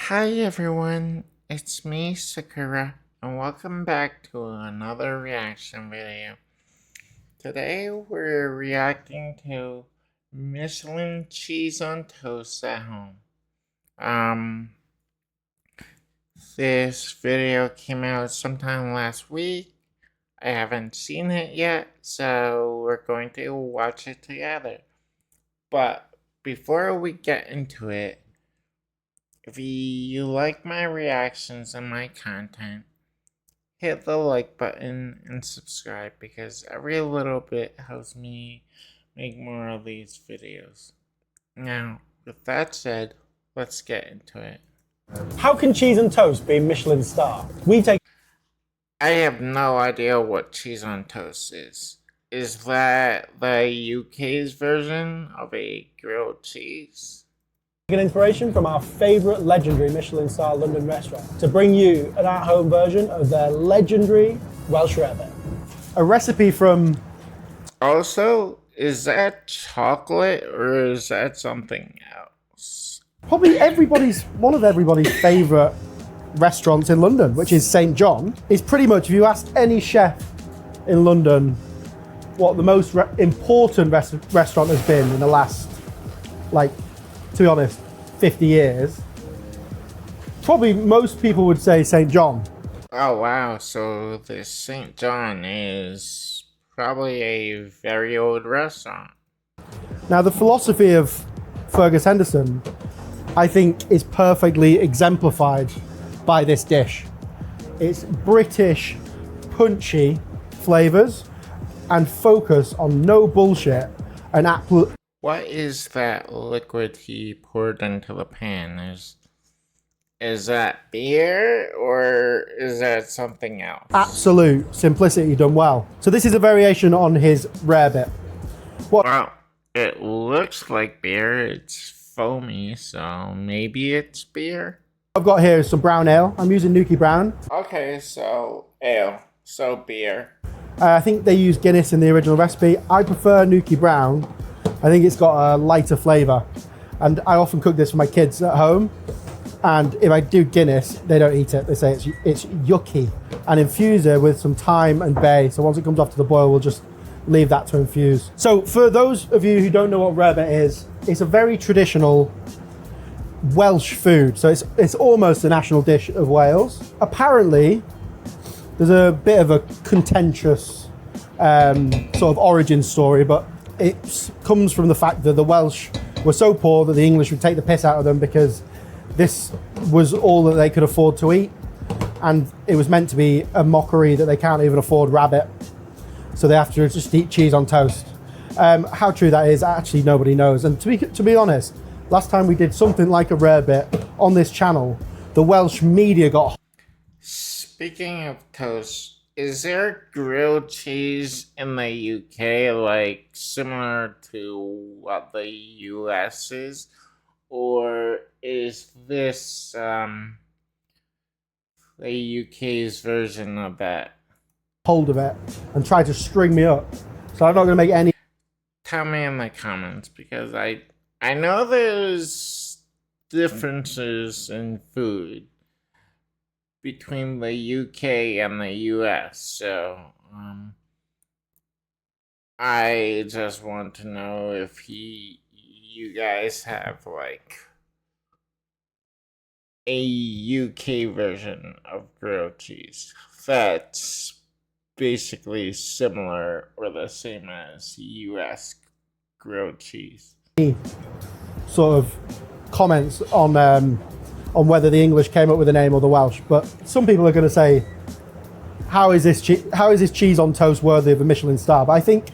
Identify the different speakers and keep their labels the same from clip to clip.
Speaker 1: Hi everyone, it's me, Sakura, and welcome back to another reaction video. Today we're reacting to Michelin cheese on toast at home. Um, this video came out sometime last week. I haven't seen it yet, so we're going to watch it together. But before we get into it, if you like my reactions and my content, hit the like button and subscribe because every little bit helps me make more of these videos. Now, with that said, let's get into it.
Speaker 2: How can cheese and toast be a Michelin star?
Speaker 1: I have no idea what cheese on toast is. Is that the UK's version of a grilled cheese?
Speaker 2: An inspiration from our favourite legendary Michelin star London restaurant to bring you an at-home version of their legendary Welsh rarebit. A recipe from...
Speaker 1: Also, is that chocolate or is that something else?
Speaker 2: Probably one of everybody's favourite restaurants in London, which is St. John. Is pretty much, if you asked any chef in London what the most important restaurant has been in the last, to be honest, 50 years, probably most people would say St. John.
Speaker 1: Oh wow, so this St. John is probably a very old restaurant.
Speaker 2: Now the philosophy of Fergus Henderson, I think, is perfectly exemplified by this dish. It's British, punchy flavours and focus on no bullshit and
Speaker 1: What is that liquid he poured into the pan? Is that beer or is that something else?
Speaker 2: absolute simplicity done well. So this is a variation on his rarebit.
Speaker 1: Well, it looks like beer. It's foamy, so maybe it's beer.
Speaker 2: I've got here is some brown ale. I'm using Nuki Brown.
Speaker 1: Okay, so ale, so beer.
Speaker 2: I think they use Guinness in the original recipe. I prefer Nuki Brown. I think it's got a lighter flavour. And I often cook this for my kids at home. And if I do Guinness, they don't eat it. They say it's yucky. And infuse it with some thyme and bay. So once it comes off to the boil, we'll just leave that to infuse. So for those of you who don't know what rarebit is, it's a very traditional Welsh food. So it's almost a national dish of Wales. Apparently, there's a bit of a contentious sort of origin story, but it comes from the fact that the Welsh were so poor that the English would take the piss out of them because this was all that they could afford to eat, and it was meant to be a mockery that they can't even afford rabbit, so they have to just eat cheese on toast. How true that is, actually nobody knows. And to be honest, last time we did something like a rarebit on this channel, the Welsh media got...
Speaker 1: Speaking of toast, is there grilled cheese in the UK like similar to what the US is? Or is this the UK's version of that?
Speaker 2: hold of it and tried to string me up. So I'm not going to make any...
Speaker 1: Tell me in the comments because I know there's differences in food between the UK and the US, so I just want to know if you guys have like a UK version of grilled cheese that's basically similar or the same as US grilled cheese.
Speaker 2: Sort of comments on whether the English came up with the name or the Welsh, but some people are going to say, how is this cheese on toast worthy of a Michelin star? But I think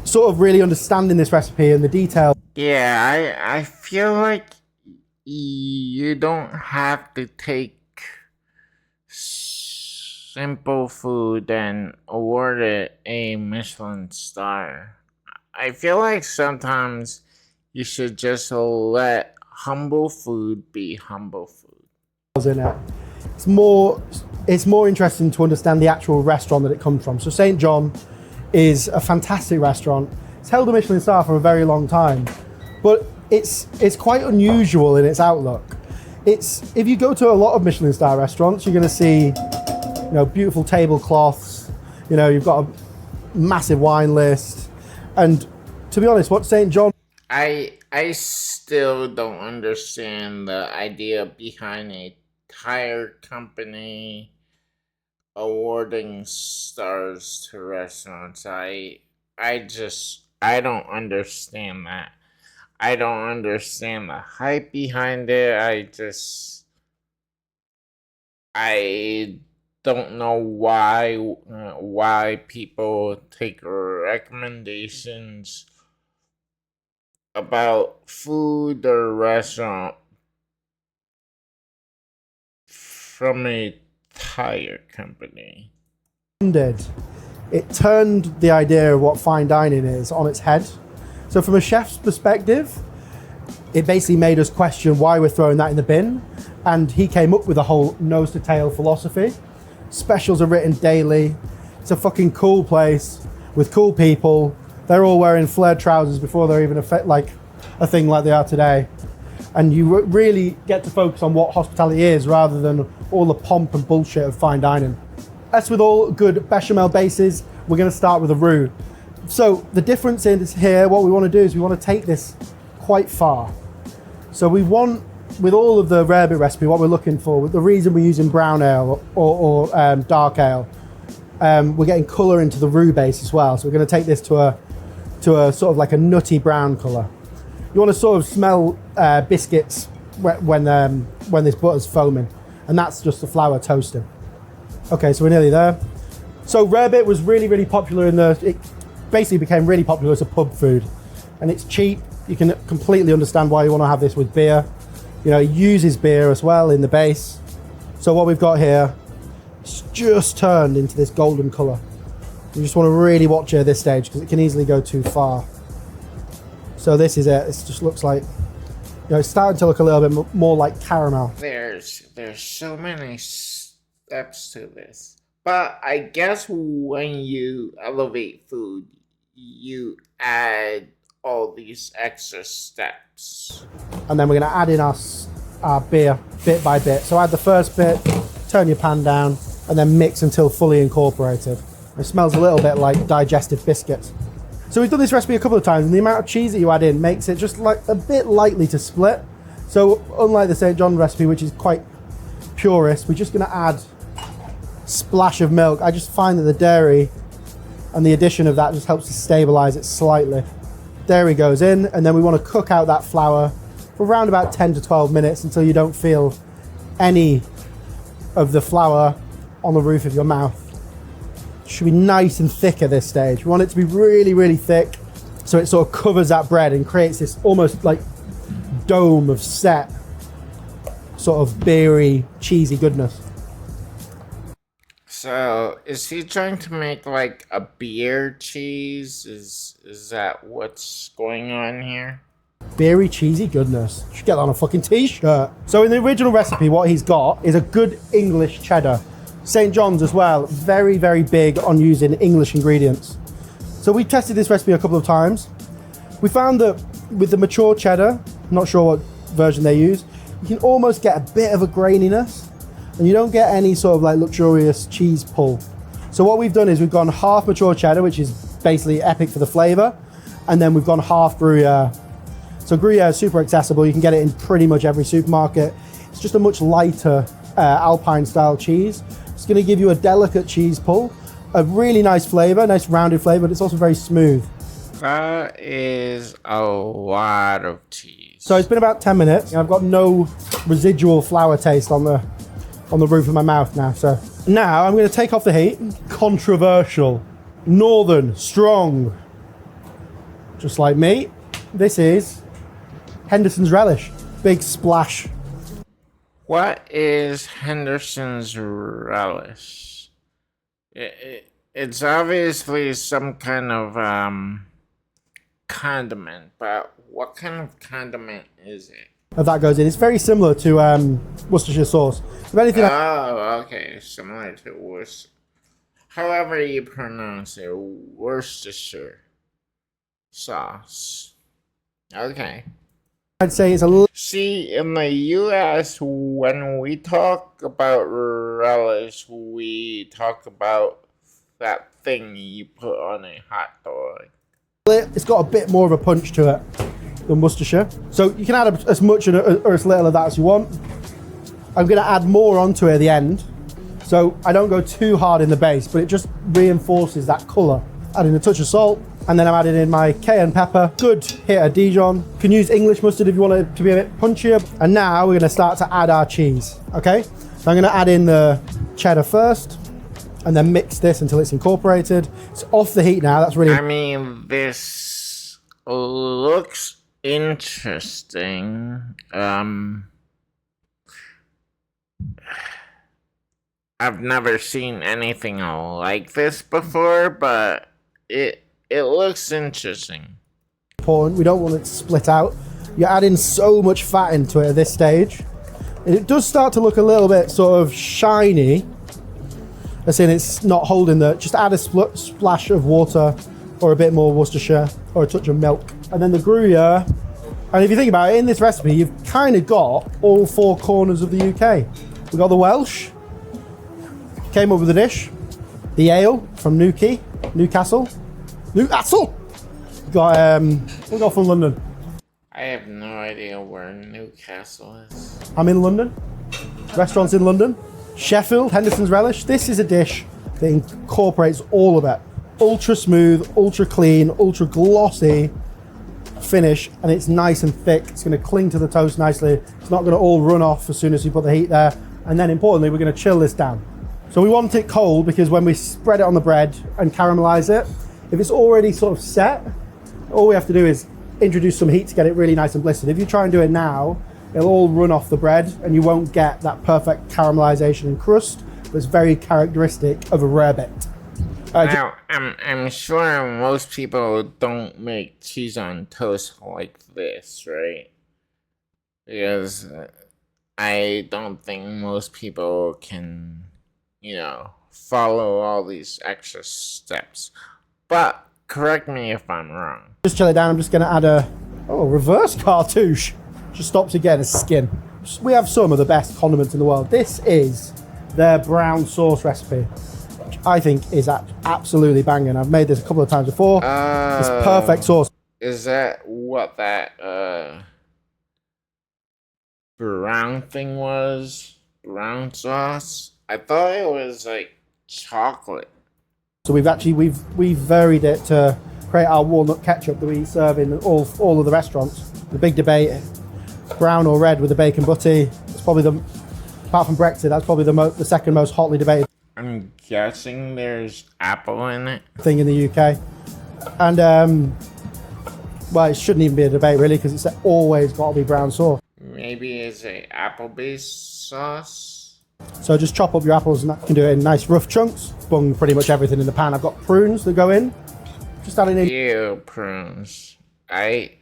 Speaker 2: sort of really understanding this recipe and the detail.
Speaker 1: Yeah, I feel like you don't have to take simple food and award it a Michelin star. I feel like sometimes you should just let humble food be humble food.
Speaker 2: In it. It's more interesting to understand the actual restaurant that it comes from. So St. John is a fantastic restaurant. It's held a Michelin star for a very long time, but it's quite unusual in its outlook. It's if you go to a lot of Michelin star restaurants, you're going to see, beautiful tablecloths. You've got a massive wine list, and to be honest, what St. John
Speaker 1: I still don't understand the idea behind a tire company awarding stars to restaurants. I don't understand that. I don't understand the hype behind it. I don't know why people take recommendations about food or restaurant from a tire company.
Speaker 2: did, it turned the idea of what fine dining is on its head. So from a chef's perspective, it basically made us question why we're throwing that in the bin. And he came up with a whole nose to tail philosophy. Specials are written daily. It's a fucking cool place with cool people. They're all wearing flared trousers before they're even a thing like they are today. And you really get to focus on what hospitality is rather than all the pomp and bullshit of fine dining. As with all good bechamel bases, we're going to start with a roux. So the difference is here, what we want to do is we want to take this quite far. So we want, with all of the rarebit recipe, what we're looking for, the reason we're using brown ale or dark ale, we're getting colour into the roux base as well. So we're going to take this to a sort of like a nutty brown colour. You want to sort of smell biscuits when this butter's foaming, and that's just the flour toasting. Okay, so we're nearly there. So rarebit was really, really popular it basically became really popular as a pub food, and it's cheap. You can completely understand why you want to have this with beer. It uses beer as well in the base. So what we've got here, it's just turned into this golden colour. You just want to really watch it at this stage because it can easily go too far. So this is it. It just looks like, it's starting to look a little bit more like caramel.
Speaker 1: There's so many steps to this. But I guess when you elevate food, you add all these extra steps.
Speaker 2: And then we're going to add in our beer bit by bit. So add the first bit, turn your pan down, and then mix until fully incorporated. It smells a little bit like digestive biscuits. So we've done this recipe a couple of times, and the amount of cheese that you add in makes it just like a bit likely to split. So unlike the St. John recipe, which is quite purist, we're just going to add a splash of milk. I just find that the dairy and the addition of that just helps to stabilize it slightly. Dairy goes in, and then we want to cook out that flour for around about 10 to 12 minutes until you don't feel any of the flour on the roof of your mouth. It should be nice and thick at this stage. We want it to be really, really thick so it sort of covers that bread and creates this almost like dome of set sort of beery, cheesy goodness.
Speaker 1: So, is he trying to make like a beer cheese? Is that what's going on here?
Speaker 2: Beery, cheesy goodness. Should get that on a fucking t-shirt. So in the original recipe, what he's got is a good English cheddar. St. John's as well, very, very big on using English ingredients. So we tested this recipe a couple of times. We found that with the mature cheddar, I'm not sure what version they use, you can almost get a bit of a graininess, and you don't get any sort of like luxurious cheese pull. So what we've done is we've gone half mature cheddar, which is basically epic for the flavor, and then we've gone half Gruyere. So Gruyere is super accessible. You can get it in pretty much every supermarket. It's just a much lighter Alpine style cheese. It's going to give you a delicate cheese pull, a really nice flavor, nice rounded flavor, but it's also very smooth.
Speaker 1: That is a lot of cheese.
Speaker 2: So it's been about 10 minutes, and I've got no residual flour taste on the roof of my mouth now. So now I'm going to take off the heat. Controversial, northern, strong, just like me. This is Henderson's Relish. Big splash.
Speaker 1: What is Henderson's Relish? It's obviously some kind of condiment, but what kind of condiment is it?
Speaker 2: That goes in. It's very similar to Worcestershire sauce. If anything,
Speaker 1: Oh, okay, similar to Worcester. However you pronounce it, Worcestershire sauce. Okay.
Speaker 2: I'd say it's a little.
Speaker 1: See, in the US, when we talk about relish, we talk about that thing you put on a hot dog.
Speaker 2: It's got a bit more of a punch to it than Worcestershire. So you can add as much or as little of that as you want. I'm going to add more onto it at the end. So I don't go too hard in the base, but it just reinforces that colour. Adding a touch of salt, and then I'm adding in my cayenne pepper, good hit of Dijon. You can use English mustard if you want it to be a bit punchier. And now we're going to start to add our cheese, okay? So I'm going to add in the cheddar first, and then mix this until it's incorporated. It's off the heat now, that's really...
Speaker 1: I mean, this looks interesting. I've never seen anything like this before, but it looks interesting.
Speaker 2: Important. We don't want it to split out. You're adding so much fat into it at this stage. And it does start to look a little bit sort of shiny. As in it's not holding the... Just add a splash of water or a bit more Worcestershire or a touch of milk. And then the Gruyere. And if you think about it, in this recipe, you've kind of got all four corners of the UK. We've got the Welsh. Came up with the dish. The ale from Newcastle. We got from London.
Speaker 1: I have no idea where Newcastle is.
Speaker 2: I'm in London. Restaurants in London. Sheffield, Henderson's Relish. This is a dish that incorporates all of it. Ultra smooth, ultra clean, ultra glossy finish, and it's nice and thick. It's going to cling to the toast nicely. It's not going to all run off as soon as you put the heat there. And then importantly, we're going to chill this down. So we want it cold because when we spread it on the bread and caramelize it, if it's already sort of set, all we have to do is introduce some heat to get it really nice and blistered. If you try and do it now, it'll all run off the bread and you won't get that perfect caramelization and crust that's very characteristic of a rarebit.
Speaker 1: Now, I'm sure most people don't make cheese on toast like this, right? Because I don't think most people can, follow all these extra steps. But correct me if I'm wrong.
Speaker 2: Just chill it down. I'm just going to add a reverse cartouche. Just stops it getting a skin. We have some of the best condiments in the world. This is their brown sauce recipe, which I think is absolutely banging. I've made this a couple of times before. It's perfect sauce.
Speaker 1: Is that what that brown thing was? Brown sauce? I thought it was like chocolate.
Speaker 2: So we've varied it to create our walnut ketchup that we serve in all of the restaurants. The big debate, brown or red with the bacon butty. It's probably apart from Brexit, that's probably the second most hotly debated.
Speaker 1: I'm guessing there's apple in it.
Speaker 2: Thing in the UK, and well, it shouldn't even be a debate really because it's always got to be brown sauce.
Speaker 1: Maybe it's a apple-based sauce.
Speaker 2: So just chop up your apples and that can do it in nice rough chunks. Bung pretty much everything in the pan. I've got prunes that go in. Just adding in.
Speaker 1: Ew, prunes. I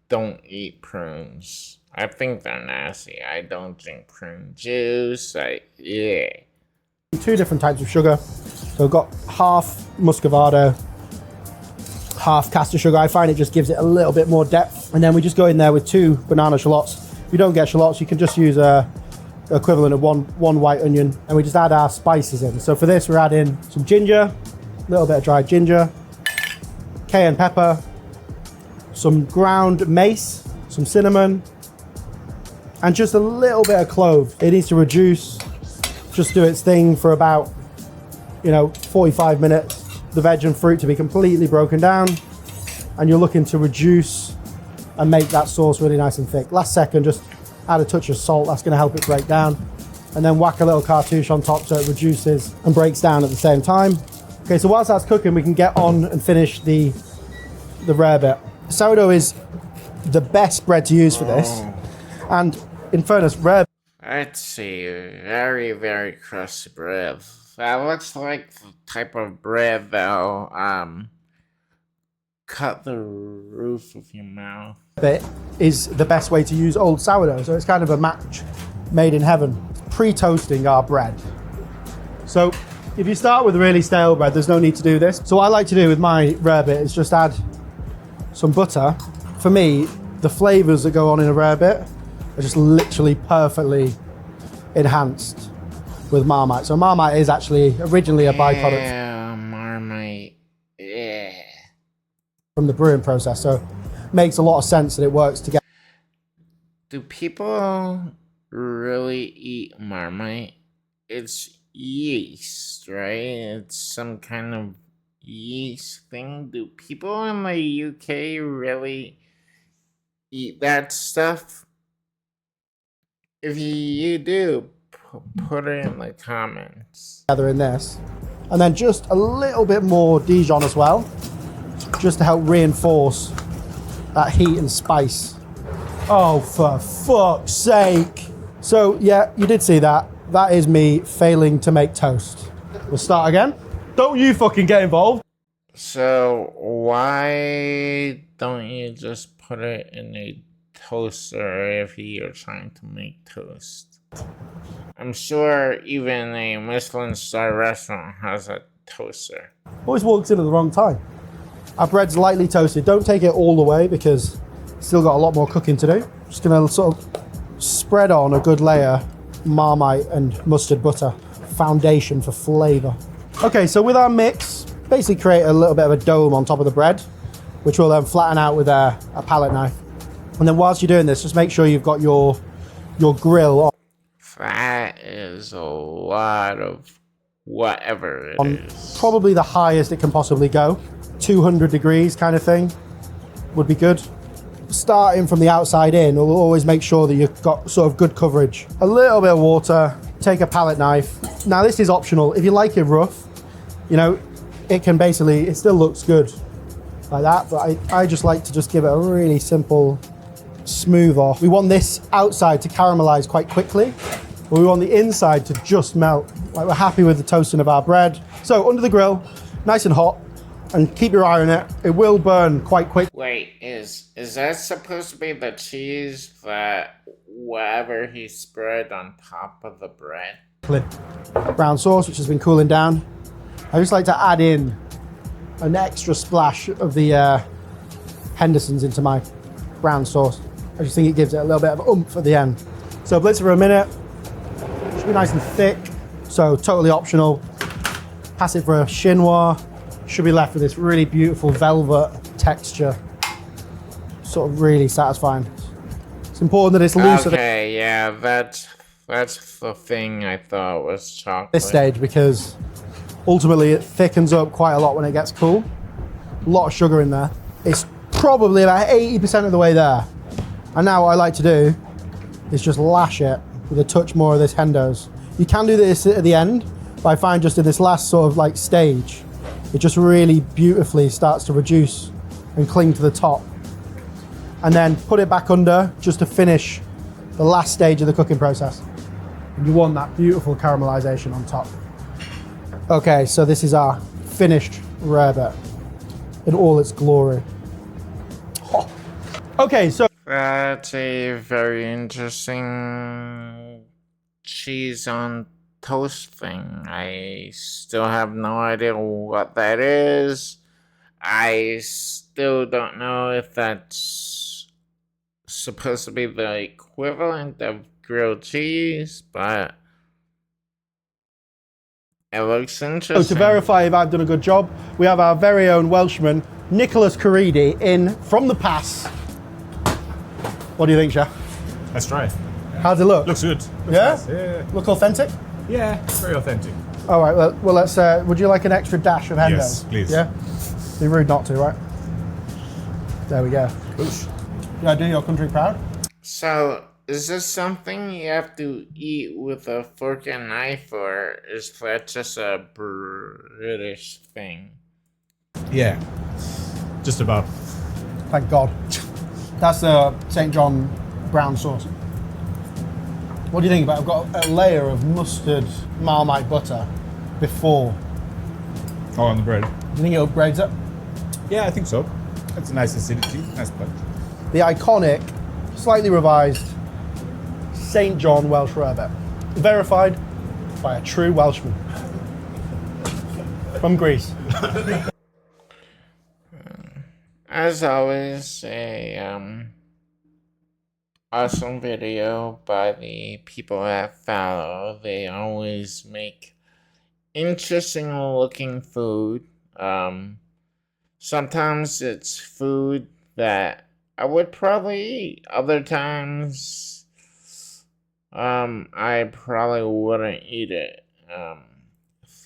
Speaker 1: don't eat prunes. I think they're nasty. I don't drink prune juice. Yeah.
Speaker 2: Two different types of sugar. So I've got half muscovado, half caster sugar. I find it just gives it a little bit more depth. And then we just go in there with 2 banana shallots. If you don't get shallots, you can just use a equivalent of one white onion, and we just add our spices in. So for this, we're adding some ginger, a little bit of dried ginger, cayenne pepper, some ground mace, some cinnamon, and just a little bit of clove. It needs to reduce, just do its thing for about 45 minutes. The veg and fruit to be completely broken down, and you're looking to reduce and make that sauce really nice and thick. Last second, just add a touch of salt. That's going to help it break down, and then whack a little cartouche on top so it reduces and breaks down at the same time. Okay, so whilst that's cooking, we can get on and finish the rarebit. Sourdough is the best bread to use for this, and in fairness,
Speaker 1: Let's see, very, very crusty bread. That looks like the type of bread that'll cut the roof of your mouth.
Speaker 2: Bit is the best way to use old sourdough, so it's kind of a match made in heaven. Pre-toasting our bread. So if you start with really stale bread, there's no need to do this. So what I like to do with my rarebit is just add some butter. For me, the flavors that go on in a rarebit are just literally perfectly enhanced with Marmite. So Marmite is actually originally a byproduct
Speaker 1: Yeah, Marmite. Yeah.
Speaker 2: from the brewing process. So it makes a lot of sense that it works together.
Speaker 1: Do people really eat Marmite? It's yeast, right? It's some kind of yeast thing. Do people in the UK really eat that stuff? If you do, put it in the comments.
Speaker 2: In this. And then just a little bit more Dijon as well, just to help reinforce that heat and spice. Oh, for fuck's sake. So yeah, you did see that. That is me failing to make toast. We'll start again. Don't you fucking get involved.
Speaker 1: So why don't you just put it in a toaster if you're trying to make toast? I'm sure even a Michelin star restaurant has a toaster.
Speaker 2: Always walks in at the wrong time. Our bread's lightly toasted. Don't take it all the way because it's still got a lot more cooking to do. Just gonna sort of spread on a good layer Marmite and mustard butter, foundation for flavor. Okay, so with our mix, basically create a little bit of a dome on top of the bread, which we'll then flatten out with a palette knife. And then whilst you're doing this, just make sure you've got your grill on.
Speaker 1: That is a lot of whatever it is.
Speaker 2: Probably the highest it can possibly go. 200 degrees kind of thing would be good. Starting from the outside in, we'll always make sure that you've got sort of good coverage. A little bit of water, take a palette knife. Now this is optional. If you like it rough, you know, it can basically, it still looks good like that, but I just like to just give it a really simple smooth off. We want this outside to caramelize quite quickly, but we want the inside to just melt. Like, we're happy with the toasting of our bread. So under the grill, nice and hot, and keep your eye on it. It will burn quite quick.
Speaker 1: Wait, is that supposed to be the cheese that whatever he spread on top of the bread?
Speaker 2: Brown sauce, which has been cooling down. I just like to add in an extra splash of the Henderson's into my brown sauce. I just think it gives it a little bit of oomph at the end. So blitz it for a minute. Should be nice and thick. So totally optional. Pass it for a chinois. Should be left with this really beautiful velvet texture. Sort of really satisfying. It's important that it's loose
Speaker 1: Okay, yeah, that's the thing I thought was chocolate.
Speaker 2: this stage because ultimately it thickens up quite a lot when it gets cool. A lot of sugar in there. It's probably about 80% of the way there. And now what I like to do is just lash it with a touch more of this Hendo's. You can do this at the end, but I find just in this last sort of like stage, it just really beautifully starts to reduce and cling to the top. And then put it back under just to finish the last stage of the cooking process. And you want that beautiful caramelization on top. Okay, so this is our finished rarebit in all its glory. Oh. Okay, so
Speaker 1: That's a very interesting cheese on toast thing. I still have no idea what that is. I still don't know if that's supposed to be the equivalent of grilled cheese, but it looks interesting.
Speaker 2: to verify if I've done a good job, we have our very own Welshman, Nicholas Caridi, in from the pass. What do you think, Chef?
Speaker 3: Let's try it.
Speaker 2: How's it look?
Speaker 3: Looks good. Looks
Speaker 2: Yeah?
Speaker 3: nice. Yeah.
Speaker 2: Look authentic?
Speaker 3: Yeah, very authentic.
Speaker 2: All right, well let's, would you like an extra dash of Hendo's?
Speaker 3: Yes, please.
Speaker 2: Yeah? Be rude not to, right? There we go.
Speaker 3: Oosh.
Speaker 2: Did I do your country proud?
Speaker 1: So, is this something you have to eat with a fork and knife, or is that just a British thing?
Speaker 3: Yeah, just about.
Speaker 2: Thank God. That's the St. John brown sauce. What do you think about it? I've got a layer of mustard Marmite butter before.
Speaker 3: Oh, on the bread.
Speaker 2: Do you think it upgrades it?
Speaker 3: Yeah, I think so. It's a nice acidity, nice punch.
Speaker 2: The iconic, slightly revised St. John Welsh rarebit. Verified by a true Welshman. From Greece.
Speaker 1: As always, a awesome video by the people that follow. They always make interesting looking food. Sometimes it's food that I would probably eat. Other times, I probably wouldn't eat it.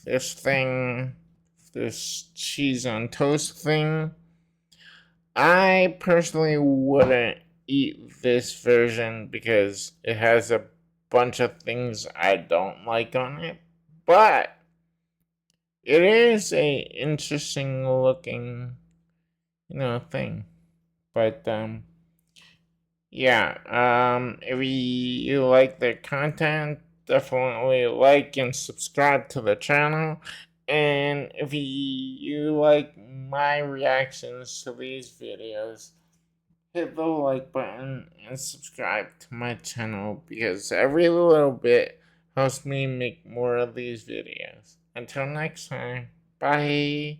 Speaker 1: This thing, this cheese on toast thing, I personally wouldn't eat this version because it has a bunch of things I don't like on it. But it is a interesting looking, thing. But yeah, if you like the content, definitely like and subscribe to the channel. And if you like my reactions to these videos, hit the like button and subscribe to my channel because every little bit helps me make more of these videos. Until next time, bye.